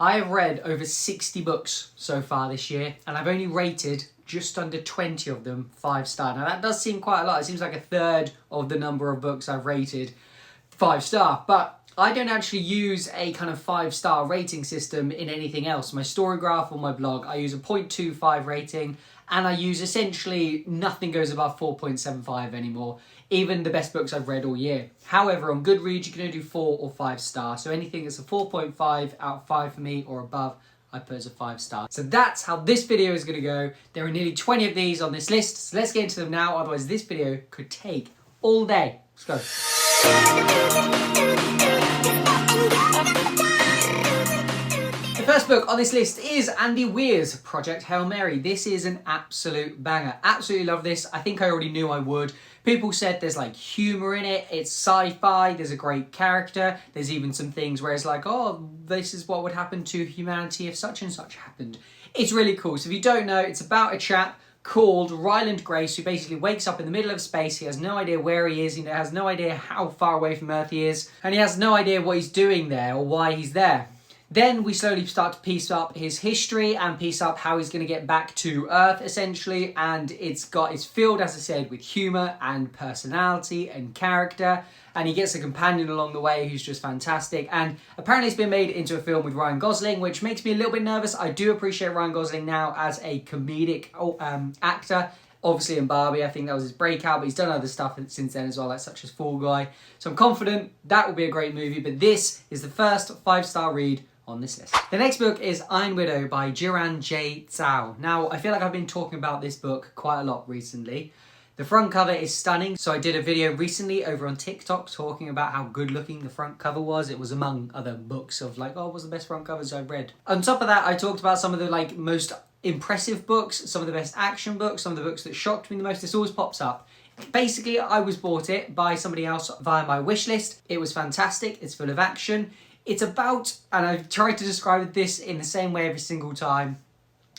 I have read over 60 books so far this year, and I've only rated just under 20 of them 5-star. Now that does seem quite a lot. It seems like a third of the number of books I've rated 5-star, but I don't actually use a kind of 5-star rating system in anything else. My story graph on my blog, I use a 0.25 rating, and I use essentially nothing goes above 4.75 anymore, even the best books I've read all year. However, on Goodreads, you can only do 4 or 5-star. So anything that's a 4.5 out of 5 for me or above, I put as a 5-star. So that's how this video is going to go. There are nearly 20 of these on this list, so let's get into them now. Otherwise, this video could take all day. Let's go. The first book on this list is Andy Weir's Project Hail Mary. This is an absolute banger. Absolutely love this. I think I already knew I would. People said there's like humour in it, it's sci-fi, there's a great character, there's even some things where it's like, oh, this is what would happen to humanity if such and such happened. It's really cool. So if you don't know, it's about a chap called Ryland Grace who basically wakes up in the middle of space. He has no idea where he is, he has no idea how far away from Earth he is, and he has no idea what he's doing there or why he's there. Then we slowly start to piece up his history and piece up how he's going to get back to Earth, essentially. And it's filled, as I said, with humour and personality and character. And he gets a companion along the way who's just fantastic. And apparently it's been made into a film with Ryan Gosling, which makes me a little bit nervous. I do appreciate Ryan Gosling now as a comedic actor. Obviously in Barbie, I think that was his breakout, but he's done other stuff since then as well, like such as Fall Guy. So I'm confident that will be a great movie. But this is the first 5-star read on this list. The next book is Iron Widow by Jiran J. Zhao. Now, I feel like I've been talking about this book quite a lot recently. The front cover is stunning. So I did a video recently over on TikTok talking about how good looking the front cover was. It was among other books of like, oh, what's the best front covers I've read? On top of that, I talked about some of the like most impressive books, some of the best action books, some of the books that shocked me the most. This always pops up. Basically, I was bought it by somebody else via my wish list. It was fantastic. It's full of action. It's about, and I've tried to describe this in the same way every single time,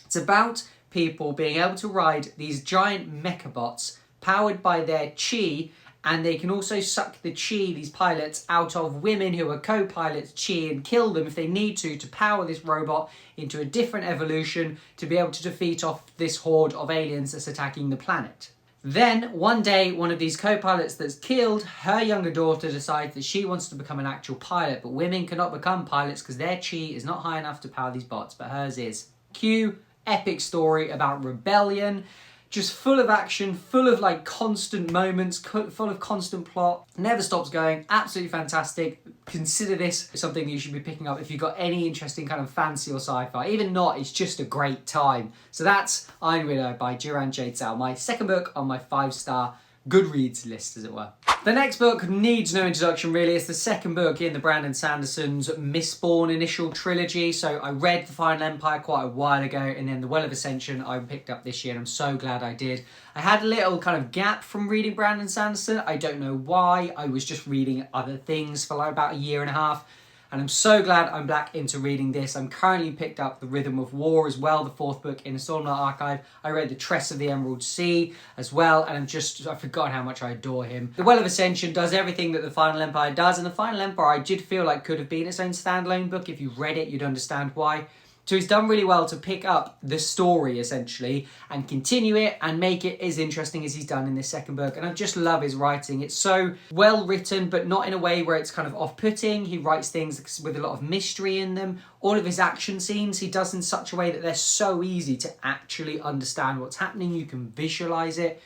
it's about people being able to ride these giant mecha bots powered by their chi, and they can also suck the chi, these pilots, out of women who are co-pilots chi and kill them if they need to power this robot into a different evolution to be able to defeat off this horde of aliens that's attacking the planet. Then, one day, one of these co-pilots that's killed, her younger daughter decides that she wants to become an actual pilot, but women cannot become pilots because their chi is not high enough to power these bots, but hers is. Cue epic story about rebellion, just full of action, full of like constant moments, full of constant plot, never stops going, absolutely fantastic. Consider this something you should be picking up if you've got any interesting kind of fantasy or sci-fi. Even not, it's just a great time. So that's Iron Widow by Jiran J. Zhao, my second book on my 5-star Goodreads list, as it were. The next book needs no introduction, really. It's the second book in the Brandon Sanderson's Mistborn initial trilogy. So I read The Final Empire quite a while ago, and then The Well of Ascension I picked up this year, and I'm so glad I did. I had a little kind of gap from reading Brandon Sanderson. I don't know why. I was just reading other things for like about a year and a half. And I'm so glad I'm back into reading this. I'm currently picked up The Rhythm of War as well, the 4th book in the Stormlight Archive. I read The Tress of the Emerald Sea as well, and I've forgotten how much I adore him. The Well of Ascension does everything that The Final Empire does, and The Final Empire I did feel like could have been its own standalone book. If you read it, you'd understand why. So he's done really well to pick up the story, essentially, and continue it and make it as interesting as he's done in this second book. And I just love his writing. It's so well written, but not in a way where it's kind of off-putting. He writes things with a lot of mystery in them. All of his action scenes he does in such a way that they're so easy to actually understand what's happening. You can visualize it.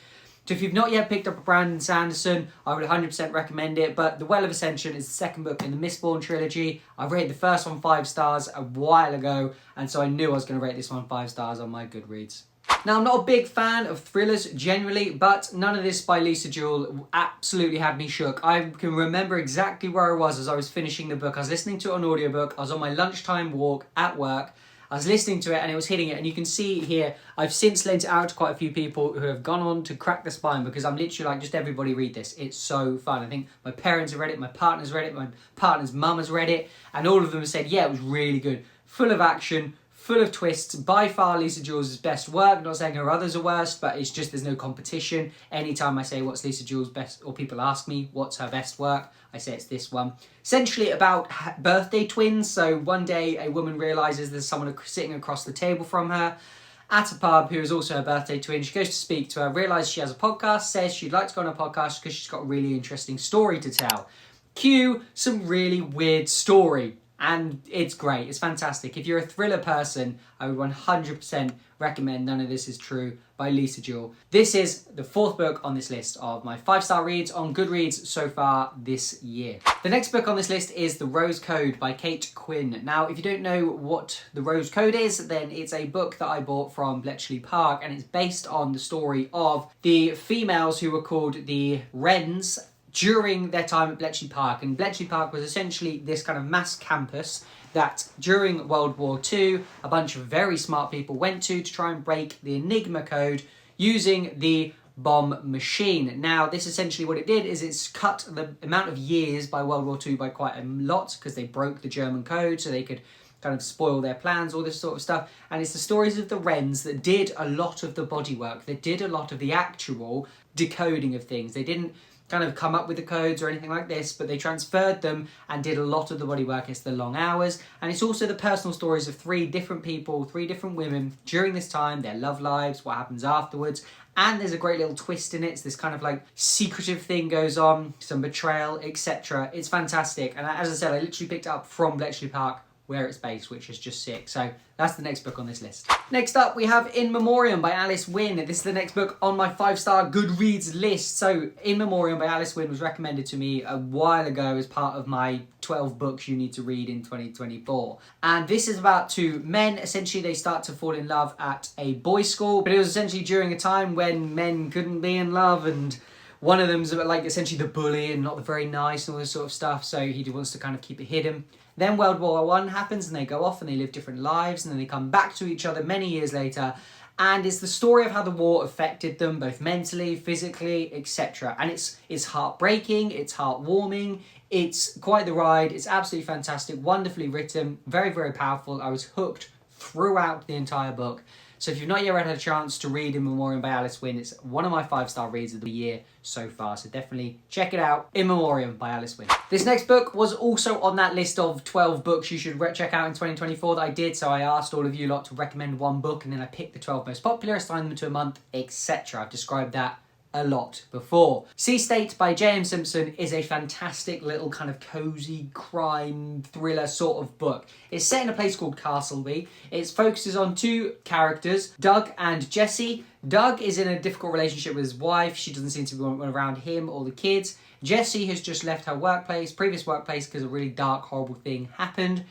So if you've not yet picked up a Brandon Sanderson, I would 100% recommend it. But The Well of Ascension is the second book in the Mistborn trilogy. I rated the first one 5 stars a while ago, and so I knew I was going to rate this one 5 stars on my Goodreads. Now, I'm not a big fan of thrillers generally, but None of This by Lisa Jewell absolutely had me shook. I can remember exactly where I was as I was finishing the book. I was listening to it on audiobook. I was on my lunchtime walk at work. I was listening to it and it was hitting it, and you can see here I've since lent it out to quite a few people who have gone on to crack the spine, because I'm literally like, just everybody read this. It's so fun. I think my parents have read it, my partner's read it, my partner's mum has read it, and all of them have said, yeah, it was really good. Full of action, full of twists. By far Lisa Jewell's best work. Not saying her others are worst, but it's just there's no competition. Anytime I say what's Lisa Jewell's best, or people ask me what's her best work, I say it's this one. Essentially about birthday twins. So one day a woman realises there's someone sitting across the table from her at a pub who is also a birthday twin. She goes to speak to her, realises she has a podcast, says she'd like to go on a podcast because she's got a really interesting story to tell. Cue some really weird story. And it's great. It's fantastic. If you're a thriller person, I would 100% recommend None of This Is True by Lisa Jewell. This is the 4th book on this list of my 5-star reads on Goodreads so far this year. The next book on this list is The Rose Code by Kate Quinn. Now, if you don't know what The Rose Code is, then it's a book that I bought from Bletchley Park, and it's based on the story of the females who were called the Wrens during their time at Bletchley Park. And Bletchley Park was essentially this kind of mass campus that during World War II, a bunch of very smart people went to try and break the Enigma code using the bomb machine. Now, this essentially what it did is it's cut the amount of years by World War II by quite a lot, because they broke the German code so they could kind of spoil their plans, all this sort of stuff. And it's the stories of the Wrens that did a lot of the bodywork, that did a lot of the actual decoding of things. They didn't kind of come up with the codes or anything like this, but they transferred them and did a lot of the bodywork. It's the long hours, and it's also the personal stories of 3 different people, 3 different women during this time, their love lives, what happens afterwards, and there's a great little twist in it. It's this kind of like secretive thing goes on, some betrayal, etc. It's fantastic, and as I said, I literally picked it up from Bletchley Park, where it's based, which is just sick. So that's the next book on this list. Next up, we have In Memoriam by Alice Wynne. This is the next book on my 5-star Goodreads list. So In Memoriam by Alice Wynne was recommended to me a while ago as part of my 12 books you need to read in 2024. And this is about 2 men. Essentially, they start to fall in love at a boys' school, but it was essentially during a time when men couldn't be in love, and one of them's like essentially the bully and not the very nice and all this sort of stuff, so he wants to kind of keep it hidden. Then World War I happens and they go off and they live different lives, and then they come back to each other many years later, and it's the story of how the war affected them both mentally, physically, etc. And it's heartbreaking, it's heartwarming, it's quite the ride, it's absolutely fantastic, wonderfully written, very, very powerful. I was hooked throughout the entire book. So if you've not yet had a chance to read In Memoriam by Alice Wynne, it's one of my 5-star reads of the year so far. So definitely check it out, In Memoriam by Alice Wynne. This next book was also on that list of 12 books you should check out in 2024 that I did. So I asked all of you lot to recommend one book, and then I picked the 12 most popular, assigned them to a month, etc. I've described that a lot before. Sea State by J.M. Simpson is a fantastic little kind of cozy crime thriller sort of book. It's set in a place called Castleby. It focuses on 2 characters, Doug and Jesse. Doug is in a difficult relationship with his wife. She doesn't seem to be around him or the kids. Jesse has just left her previous workplace, because a really dark, horrible thing happened.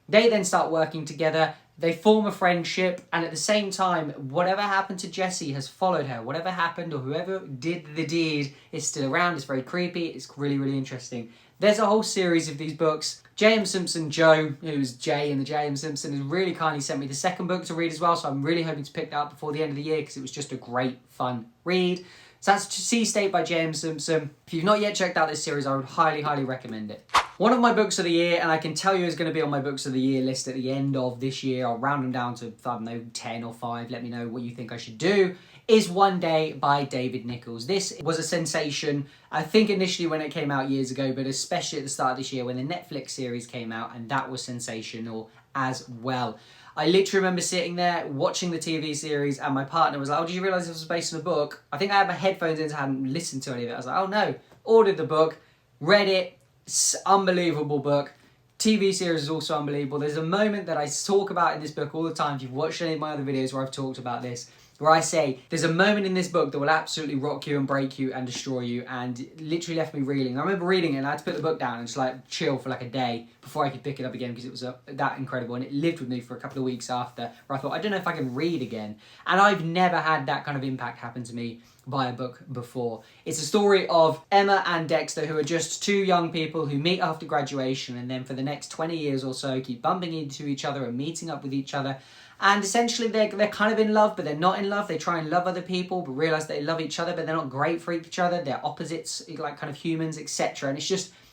They then start working together. They form a friendship, and at the same time, whatever happened to Jessie has followed her. Whatever happened, or whoever did the deed, is still around. It's very creepy. It's really, really interesting. There's a whole series of these books. J.M. Simpson Joe, who's Jay in the J.M. Simpson, has really kindly sent me the 2nd book to read as well, so I'm really hoping to pick that up before the end of the year, because it was just a great, fun read. So that's Sea State by J.M. Simpson. If you've not yet checked out this series, I would highly, highly recommend it. One of my books of the year, and I can tell you is going to be on my books of the year list at the end of this year. I'll round them down to, I don't know, 10 or 5. Let me know what you think I should do. Is One Day by David Nichols. This was a sensation, I think initially when it came out years ago, but especially at the start of this year when the Netflix series came out, and that was sensational as well. I literally remember sitting there watching the TV series, and my partner was like, "Oh, did you realise this was based on a book?" I think I had my headphones in, so I hadn't listened to any of it. I was like, "Oh no." Ordered the book, read it, unbelievable book. TV series is also unbelievable. There's a moment that I talk about in this book all the time. If you've watched any of my other videos where I've talked about this, where I say there's a moment in this book that will absolutely rock you and break you and destroy you, and it literally left me reeling. I remember reading it and I had to put the book down and just like chill for like a day before I could pick it up again, because it was that incredible, and it lived with me for a couple of weeks after, where I thought, I don't know if I can read again. And I've never had that kind of impact happen to me by a book before. It's a story of Emma and Dexter, who are just 2 young people who meet after graduation, and then for the next 20 years or so keep bumping into each other and meeting up with each other. And essentially they're kind of in love, but they're not in love. They try and love other people, but realise they love each other, but they're not great for each other. They're opposites, like kind of humans, etc. And it's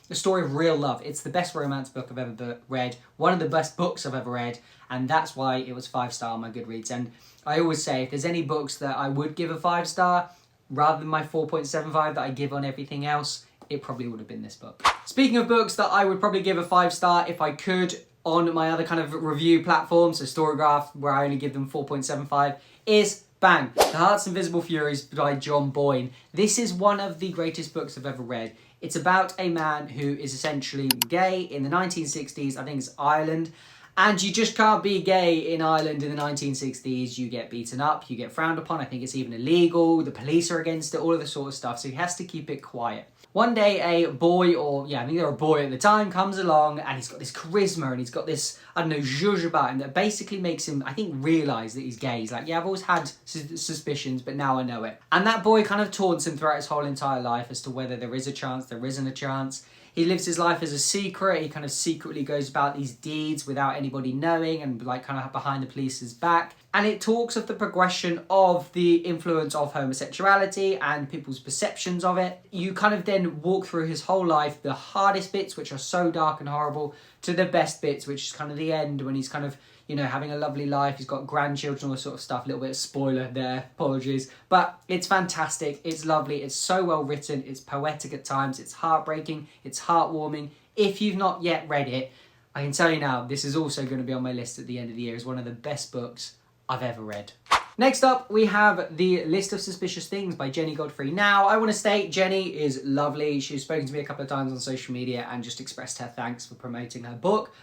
a story of real love. It's the best romance book I've ever read, one of the best books I've ever read, and that's why it was 5-star on my Goodreads. And I always say, if there's any books that I would give a 5-star, rather than my 4.75 that I give on everything else, it probably would have been this book. Speaking of books that I would probably give a 5-star if I could on my other kind of review platforms, so Storygraph, where I only give them 4.75, is bang, The Heart's Invisible Furies by John Boyne. This is one of the greatest books I've ever read. It's about a man who is essentially gay in the 1960s, I think it's Ireland, and you just can't be gay in Ireland in the 1960s. You get beaten up, you get frowned upon, I think it's even illegal, the police are against it, all of this sort of stuff, so he has to keep it quiet. One day a boy, or yeah, I think they were a boy at the time, comes along and he's got this charisma and he's got this, I don't know, zhuzh about him that basically makes him, I think, realise that he's gay. He's like, yeah, I've always had suspicions, but now I know it. And that boy kind of taunts him throughout his whole entire life as to whether there is a chance, there isn't a chance. He lives his life as a secret. He kind of secretly goes about these deeds without anybody knowing and like kind of behind the police's back. And it talks of the progression of the influence of homosexuality and people's perceptions of it. You kind of then walk through his whole life, the hardest bits, which are so dark and horrible, to the best bits, which is kind of the end when he's kind of, you know, having a lovely life. He's got grandchildren, all this sort of stuff. A little bit of spoiler there, apologies. But it's fantastic. It's lovely. It's so well written. It's poetic at times. It's heartbreaking. It's heartwarming. If you've not yet read it, I can tell you now, this is also going to be on my list at the end of the year as one of the best books I've ever read. Next up, we have The List of Suspicious Things by Jenny Godfrey. Now, I want to state Jenny is lovely. She's spoken to me a couple of times on social media and just expressed her thanks for promoting her book.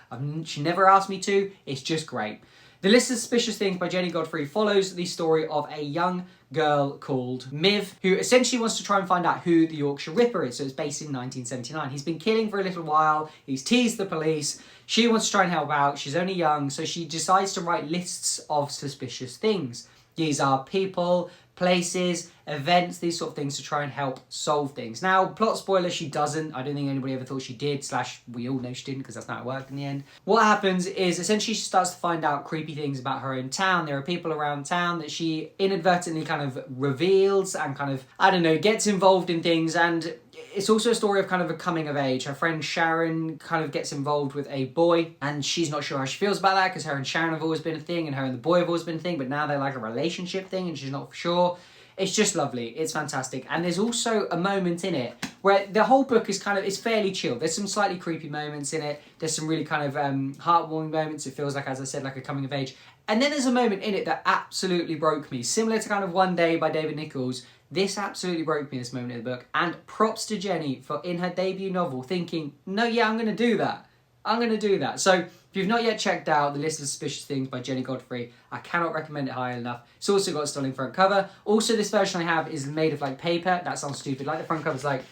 She never asked me to. It's just great. The List of Suspicious Things by Jenny Godfrey follows the story of a young girl called Miv, who essentially wants to try and find out who the Yorkshire Ripper is. So it's based in 1979. He's been killing for a little while. He's teased the police. She wants to try and help out. She's only young, so she decides to write lists of suspicious things. These are people, places, events, these sort of things to try and help solve things. Now, plot spoiler, she doesn't. I don't think anybody ever thought she did, / we all know she didn't because that's not how it worked in the end. What happens is essentially she starts to find out creepy things about her own town. There are people around town that she inadvertently kind of reveals and kind of, I don't know, gets involved in things. And it's also a story of kind of a coming of age. Her friend Sharon kind of gets involved with a boy and she's not sure how she feels about that because her and Sharon have always been a thing and her and the boy have always been a thing, but now they're like a relationship thing and she's not sure. It's just lovely. It's fantastic. And there's also a moment in it where the whole book is kind of, it's fairly chill. There's some slightly creepy moments in it. There's some really kind of heartwarming moments. It feels like, as I said, like a coming of age. And then there's a moment in it that absolutely broke me. Similar to kind of One Day by David Nichols. This absolutely broke me, this moment in the book. And props to Jenny for, in her debut novel, thinking, no, yeah, I'm going to do that. I'm going to do that. So if you've not yet checked out The List of Suspicious Things by Jenny Godfrey, I cannot recommend it highly enough. It's also got a stunning front cover. Also, this version I have is made of like paper. That sounds stupid. Like the front cover's like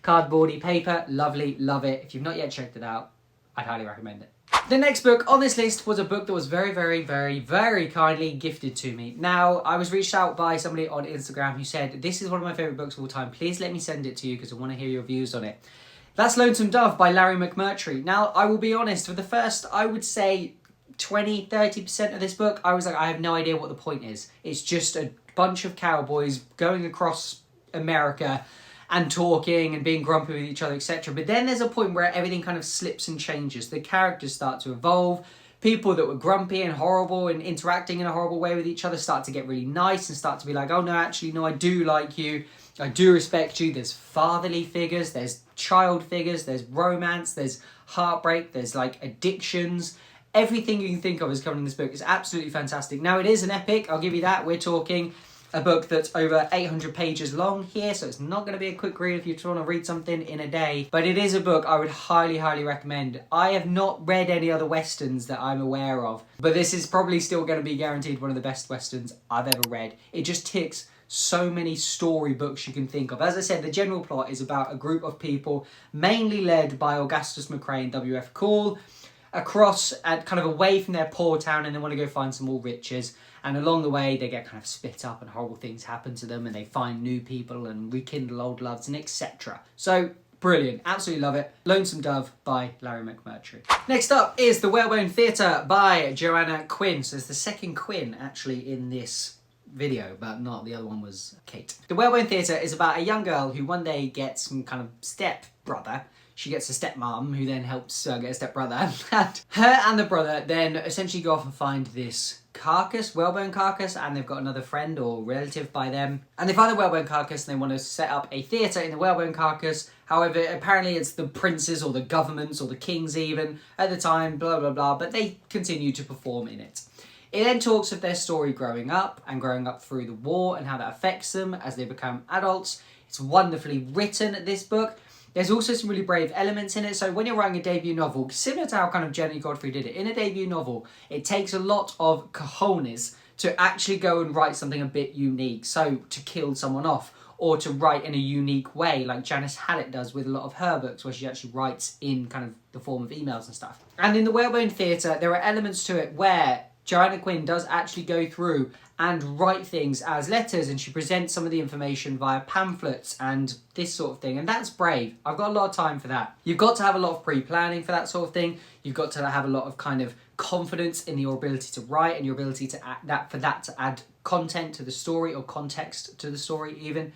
cardboardy paper. Lovely. Love it. If you've not yet checked it out, I'd highly recommend it. The next book on this list was a book that was very, very, very, very kindly gifted to me. Now, I was reached out by somebody on Instagram who said, this is one of my favourite books of all time. Please let me send it to you because I want to hear your views on it. That's Lonesome Dove by Larry McMurtry. Now, I will be honest, for the first, I would say 20-30% of this book, I was like, I have no idea what the point is. It's just a bunch of cowboys going across America and talking and being grumpy with each other, etc. But then there's a point where everything kind of slips and changes. The characters start to evolve. People that were grumpy and horrible and interacting in a horrible way with each other start to get really nice and start to be like, oh no, actually, no, I do like you. I do respect you. There's fatherly figures, there's child figures, there's romance, there's heartbreak, there's like addictions. Everything you can think of is covered in this book. It's absolutely fantastic. Now, it is an epic, I'll give you that. We're talking a book that's over 800 pages long here, so it's not going to be a quick read if you just want to read something in a day. But it is a book I would highly, highly recommend. I have not read any other Westerns that I'm aware of, but this is probably still going to be guaranteed one of the best Westerns I've ever read. It just ticks so many storybooks you can think of. As I said, the general plot is about a group of people, mainly led by Augustus McCrae and W.F. Call, across and kind of away from their poor town, and they want to go find some more riches. And along the way, they get kind of split up and horrible things happen to them and they find new people and rekindle old loves and etc. So, brilliant. Absolutely love it. Lonesome Dove by Larry McMurtry. Next up is The Whalebone Theatre by Joanna Quinn. So it's the second Quinn actually in this video, but not, the other one was Kate. The Whalebone Theatre is about a young girl who one day gets some kind of step brother she gets a stepmom who then helps get a stepbrother. And her and the brother then essentially go off and find this carcass, whalebone carcass, and they've got another friend or relative by them. And they find the whalebone carcass and they want to set up a theatre in the whalebone carcass. However, apparently it's the princes or the governments or the kings even at the time, blah, blah, blah, but they continue to perform in it. It then talks of their story growing up and growing up through the war and how that affects them as they become adults. It's wonderfully written, this book. There's also some really brave elements in it. So when you're writing a debut novel, similar to how kind of Jenny Godfrey did it, in a debut novel, it takes a lot of cojones to actually go and write something a bit unique. So to kill someone off, or to write in a unique way, like Janice Hallett does with a lot of her books, where she actually writes in kind of the form of emails and stuff. And in the Whalebone Theatre, there are elements to it where Joanna Quinn does actually go through and write things as letters, and she presents some of the information via pamphlets and this sort of thing, and that's brave. I've got a lot of time for that. You've got to have a lot of pre-planning for that sort of thing. You've got to have a lot of kind of confidence in your ability to write and your ability to add content to the story, or context to the story even.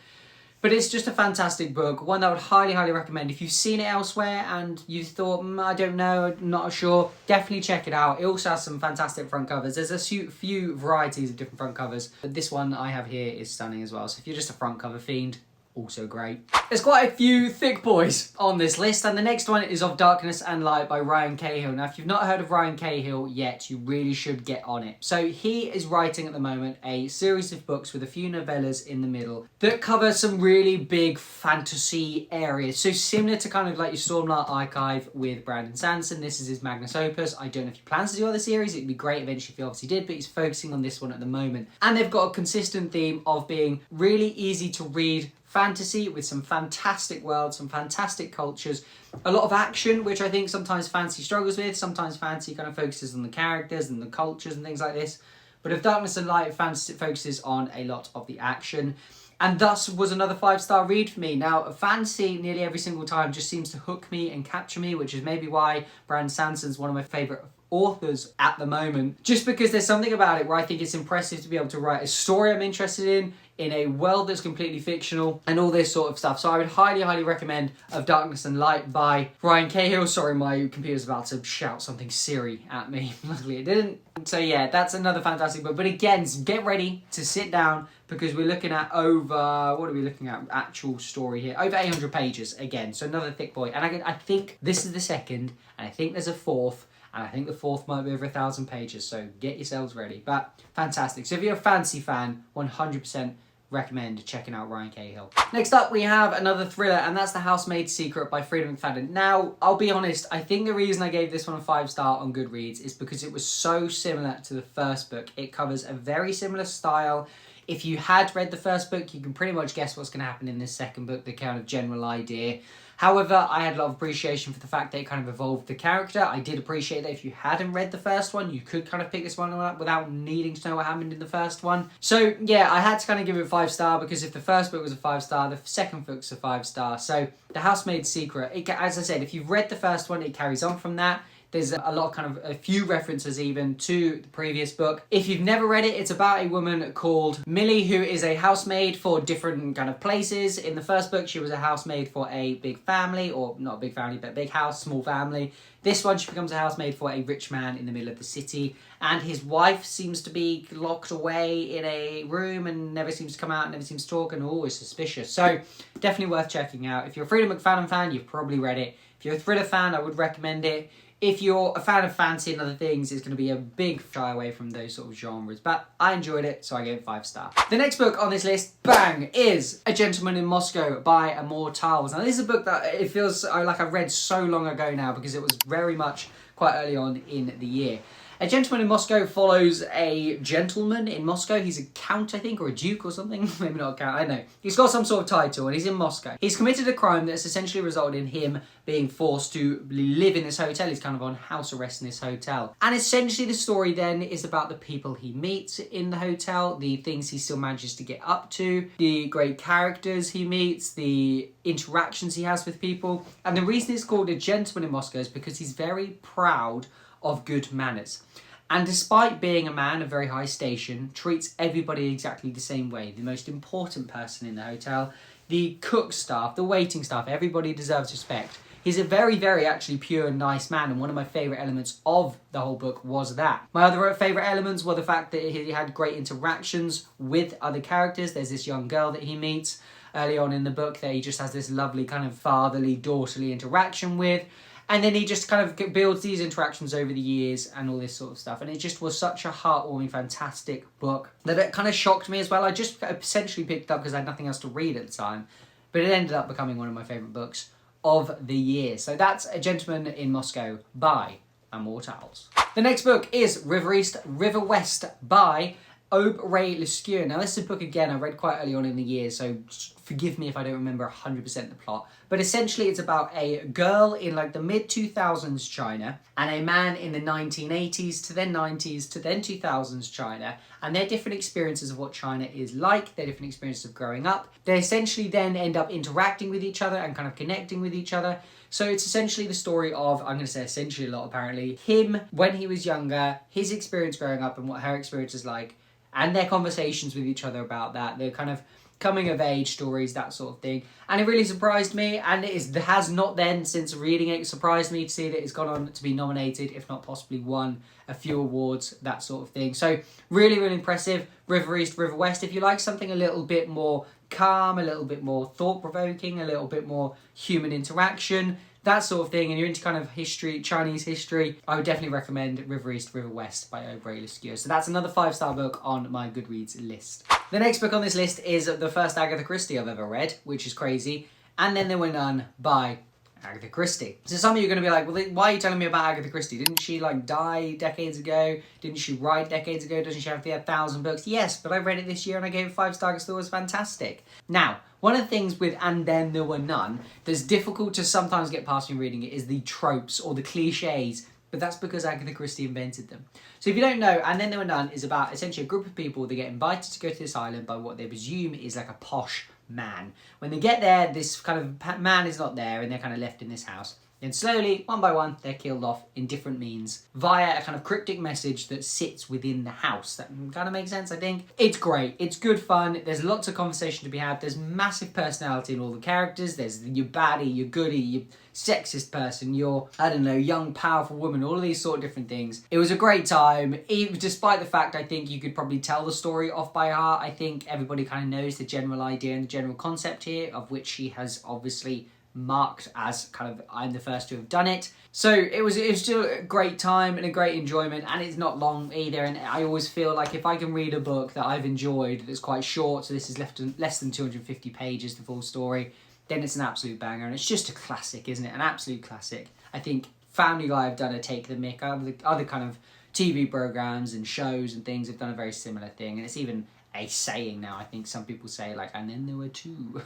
But it's just a fantastic book, one that I would highly, highly recommend. If you've seen it elsewhere and you thought, I don't know, I'm not sure, definitely check it out. It also has some fantastic front covers. There's a few varieties of different front covers, but this one I have here is stunning as well. So if you're just a front cover fiend, also great. There's quite a few thick boys on this list, and the next one is Of Darkness and Light by Ryan Cahill. Now, if you've not heard of Ryan Cahill yet, you really should get on it. So he is writing at the moment a series of books with a few novellas in the middle that cover some really big fantasy areas. So similar to kind of like your Stormlight Archive with Brandon Sanderson, this is his magnus opus. I don't know if he plans to do other series. It'd be great eventually if he obviously did, but he's focusing on this one at the moment. And they've got a consistent theme of being really easy to read fantasy with some fantastic worlds, some fantastic cultures, a lot of action, which I think sometimes fantasy struggles with. Sometimes fantasy kind of focuses on the characters and the cultures and things like this. But Of Darkness and Light, fantasy focuses on a lot of the action. And thus was another 5-star read for me. Now, fantasy nearly every single time just seems to hook me and capture me, which is maybe why Brandon Sanderson's one of my favourite authors at the moment. Just because there's something about it where I think it's impressive to be able to write a story I'm interested in a world that's completely fictional, and all this sort of stuff. So I would highly, highly recommend Of Darkness and Light by Ryan Cahill. Sorry, my computer's about to shout something Siri at me. Luckily it didn't. So yeah, that's another fantastic book. But again, get ready to sit down, because we're looking at over, what are we looking at? Actual story here. Over 800 pages again. So another thick boy. And I think this is the second, and I think there's a fourth. And I think the fourth might be over 1,000 pages, so get yourselves ready. But fantastic. So if you're a fantasy fan, 100% recommend checking out Ryan Cahill. Next up, we have another thriller, and that's The Housemaid's Secret by Frida McFadden. Now, I'll be honest, I think the reason I gave this one a 5-star on Goodreads is because it was so similar to the first book. It covers a very similar style. If you had read the first book, you can pretty much guess what's going to happen in this second book, the kind of general idea. However, I had a lot of appreciation for the fact that it kind of evolved the character. I did appreciate that if you hadn't read the first one, you could kind of pick this one up without needing to know what happened in the first one. So yeah, I had to kind of give it a 5-star, because if the first book was a 5-star, the second book's a 5-star. So The Housemaid's Secret, as I said, if you've read the first one, it carries on from that. There's a lot of kind of a few references even to the previous book. If you've never read it, it's about a woman called Millie who is a housemaid for different kind of places. In the first book, she was a housemaid for a big family, or not a big family, but a big house, small family. This one, she becomes a housemaid for a rich man in the middle of the city, and his wife seems to be locked away in a room and never seems to come out, never seems to talk, and always suspicious. So definitely worth checking out. If you're a Frida McFadden fan, you've probably read it. If you're a thriller fan, I would recommend it. If you're a fan of fantasy and other things, it's going to be a big shy away from those sort of genres. But I enjoyed it, so I gave it 5-star. The next book on this list, bang, is A Gentleman in Moscow by Amor Towles. Now, this is a book that it feels like I've read so long ago now, because it was very much quite early on in the year. A Gentleman in Moscow follows a gentleman in Moscow. He's a count, I think, or a duke or something. Maybe not a count, I don't know. He's got some sort of title, and he's in Moscow. He's committed a crime that's essentially resulted in him being forced to live in this hotel. He's kind of on house arrest in this hotel. And essentially the story then is about the people he meets in the hotel, the things he still manages to get up to, the great characters he meets, the interactions he has with people. And the reason it's called A Gentleman in Moscow is because he's very proud of good manners. And despite being a man of very high station, treats everybody exactly the same way. The most important person in the hotel, the cook staff, the waiting staff, everybody deserves respect. He's a very, very actually pure and nice man, and one of my favourite elements of the whole book was that. My other favourite elements were the fact that he had great interactions with other characters. There's this young girl that he meets early on in the book that he just has this lovely kind of fatherly, daughterly interaction with. And then he just kind of builds these interactions over the years and all this sort of stuff. And it just was such a heartwarming, fantastic book that it kind of shocked me as well. I just essentially picked it up because I had nothing else to read at the time. But it ended up becoming one of my favourite books of the year. So that's A Gentleman in Moscow by Immortals. The next book is River East, River West by Aubrey Lescure. Now this is a book, again, I read quite early on in the year, so forgive me if I don't remember 100% the plot. But essentially it's about a girl in like the mid-2000s China and a man in the 1980s to then 90s to then 2000s China, and their different experiences of what China is like, their different experiences of growing up. They essentially then end up interacting with each other and kind of connecting with each other. So it's essentially the story of, I'm going to say essentially a lot apparently, him when he was younger, his experience growing up and what her experience is like, and their conversations with each other about that. They're kind of coming of age stories, that sort of thing. And it really surprised me, and it has not then, since reading it, surprised me to see that it's gone on to be nominated, if not possibly won a few awards, that sort of thing. So really, really impressive. River East, River West. If you like something a little bit more calm, a little bit more thought-provoking, a little bit more human interaction, that sort of thing, and you're into kind of history, Chinese history, I would definitely recommend River East, River West by Aubrey Lescure. So that's another 5-star book on my Goodreads list. The next book on this list is the first Agatha Christie I've ever read, which is crazy, And Then There Were None by Agatha Christie. So some of you are going to be like, well, why are you telling me about Agatha Christie? Didn't she like die decades ago? Didn't she write decades ago? Doesn't she have 1,000 books? Yes, but I read it this year and I gave it 5 stars because it was fantastic. Now, one of the things with And Then There Were None that's difficult to sometimes get past when reading it is the tropes or the cliches, but that's because Agatha Christie invented them. So if you don't know, And Then There Were None is about essentially a group of people that get invited to go to this island by what they presume is like a posh man. When they get there, this kind of man is not there and they're kind of left in this house. Then slowly, one by one, they're killed off in different means via a kind of cryptic message that sits within the house. That kind of makes sense, I think. It's great. It's good fun. There's lots of conversation to be had. There's massive personality in all the characters. There's your baddie, your goodie, your sexist person, your, I don't know, young, powerful woman, all of these sort of different things. It was a great time, despite the fact I think you could probably tell the story off by heart. I think everybody kind of knows the general idea and the general concept here, of which she has obviously marked as kind of, I'm the first to have done it. So it was still a great time and a great enjoyment, and it's not long either. And I always feel like if I can read a book that I've enjoyed that's quite short, so this is less than 250 pages, the full story, then it's an absolute banger, and it's just a classic, isn't it? An absolute classic. I think Family Guy have done a take the mick. Other kind of TV programs and shows and things have done a very similar thing, and it's even a saying now. I think some people say like, and then there were two,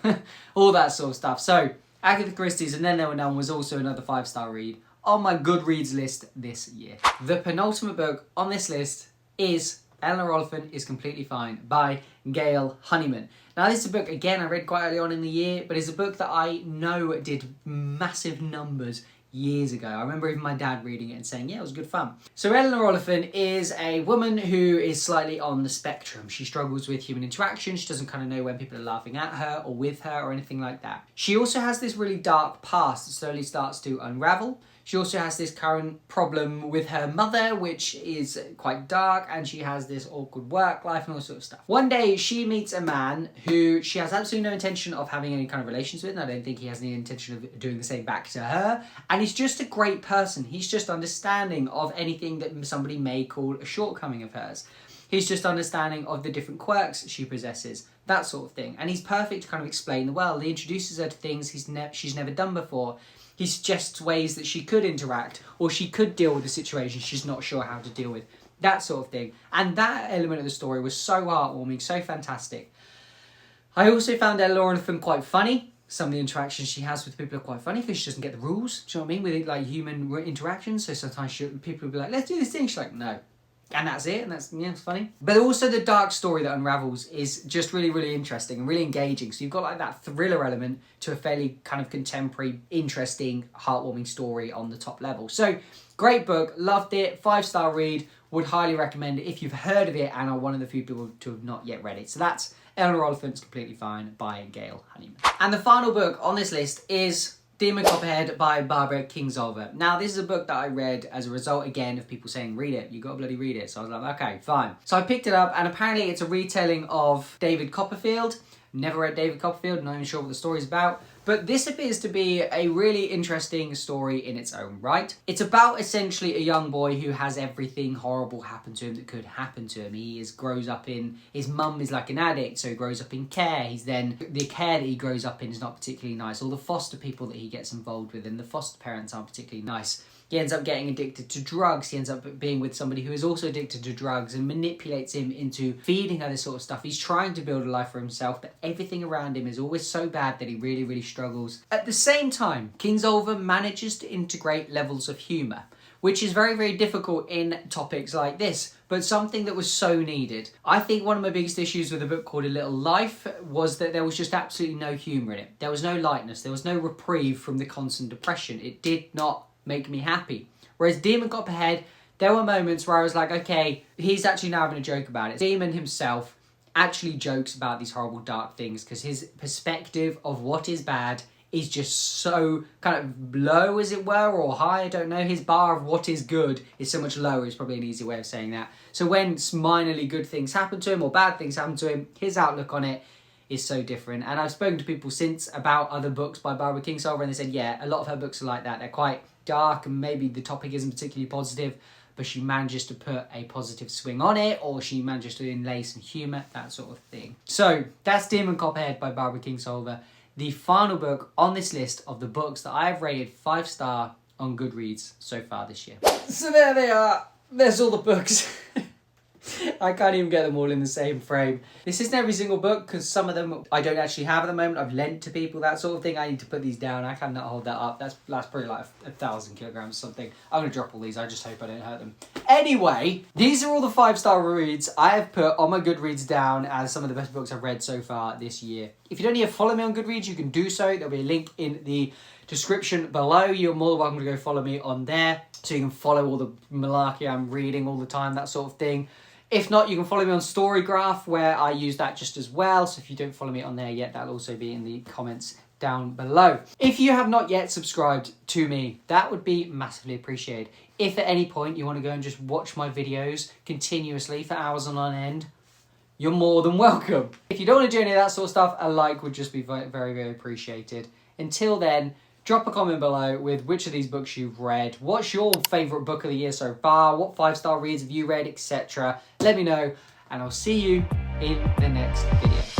all that sort of stuff. So Agatha Christie's And Then There Were None was also another 5-star read on my Goodreads list this year. The penultimate book on this list is Eleanor Oliphant is Completely Fine by Gail Honeyman. Now this is a book, again, I read quite early on in the year, but it's a book that I know did massive numbers years ago. I remember even my dad reading it and saying, yeah, it was good fun. So Eleanor Oliphant is a woman who is slightly on the spectrum. She struggles with human interaction. She doesn't kind of know when people are laughing at her or with her or anything like that. She also has this really dark past that slowly starts to unravel. She also has this current problem with her mother, which is quite dark, and she has this awkward work life and all sort of stuff. One day, she meets a man who she has absolutely no intention of having any kind of relations with, and I don't think he has any intention of doing the same back to her. And he's just a great person. He's just understanding of anything that somebody may call a shortcoming of hers. He's just understanding of the different quirks she possesses, that sort of thing. And he's perfect to kind of explain the world. He introduces her to things she's never done before. He suggests ways that she could interact or she could deal with a situation she's not sure how to deal with. That sort of thing. And that element of the story was so heartwarming, so fantastic. I also found Eleanor Oliphant quite funny. Some of the interactions she has with people are quite funny because she doesn't get the rules. Do you know what I mean? With like human interactions. So sometimes people will be like, let's do this thing. She's like, no. And that's it, and that's, yeah, it's funny. But also the dark story that unravels is just really, really interesting and really engaging. So you've got like that thriller element to a fairly kind of contemporary, interesting, heartwarming story on the top level. So great book, loved it, 5-star read, would highly recommend it if you've heard of it and are one of the few people to have not yet read it. So that's Eleanor Oliphant's Completely Fine by Gail Honeyman. And the final book on this list is Demon Copperhead by Barbara Kingsolver. Now, this is a book that I read as a result, again, of people saying, read it, you gotta bloody read it. So I was like, okay, fine. So I picked it up, and apparently it's a retelling of David Copperfield. Never read David Copperfield, not even sure what the story's about. But this appears to be a really interesting story in its own right. It's about essentially a young boy who has everything horrible happen to him that could happen to him. Grows up in, his mum is like an addict, so he grows up in care. The care that he grows up in is not particularly nice. All the foster people that he gets involved with and the foster parents aren't particularly nice. He ends up getting addicted to drugs. He ends up being with somebody who is also addicted to drugs and manipulates him into feeding her this sort of stuff. He's trying to build a life for himself, but everything around him is always so bad that he really, really struggles. At the same time, Kingsolver manages to integrate levels of humour, which is very, very difficult in topics like this, but something that was so needed. I think one of my biggest issues with a book called A Little Life was that there was just absolutely no humour in it. There was no lightness. There was no reprieve from the constant depression. It did not make me happy. Whereas Demon Copperhead, there were moments where I was like, okay, he's actually now having a joke about it. Demon himself actually jokes about these horrible dark things because his perspective of what is bad is just so kind of low, as it were, or high, I don't know. His bar of what is good is so much lower, is probably an easy way of saying that. So when minorly good things happen to him or bad things happen to him, his outlook on it is so different. And I've spoken to people since about other books by Barbara Kingsolver, and they said, yeah, a lot of her books are like that. They're quite dark and maybe the topic isn't particularly positive, but she manages to put a positive swing on it, or she manages to inlay some humour, that sort of thing. So that's Demon Copperhead by Barbara Kingsolver, the final book on this list of the books that I have rated 5-star on Goodreads so far this year. So there they are. There's all the books. I can't even get them all in the same frame. This isn't every single book, because some of them I don't actually have at the moment. I've lent to people, that sort of thing. I need to put these down. I cannot hold that up. That's probably like 1,000 kilograms or something. I'm going to drop all these. I just hope I don't hurt them. Anyway, these are all the 5-star reads I have put on my Goodreads down as some of the best books I've read so far this year. If you don't need to follow me on Goodreads, you can do so. There'll be a link in the description below. You're more than welcome to go follow me on there, so you can follow all the malarkey I'm reading all the time, that sort of thing. If not, you can follow me on Storygraph, where I use that just as well. So if you don't follow me on there yet, that'll also be in the comments down below. If you have not yet subscribed to me, that would be massively appreciated. If at any point you want to go and just watch my videos continuously for hours on end, you're more than welcome. If you don't want to do any of that sort of stuff, a like would just be very, very, very appreciated. Until then, drop a comment below with which of these books you've read. What's your favourite book of the year so far? What 5-star reads have you read, etc. Let me know, and I'll see you in the next video.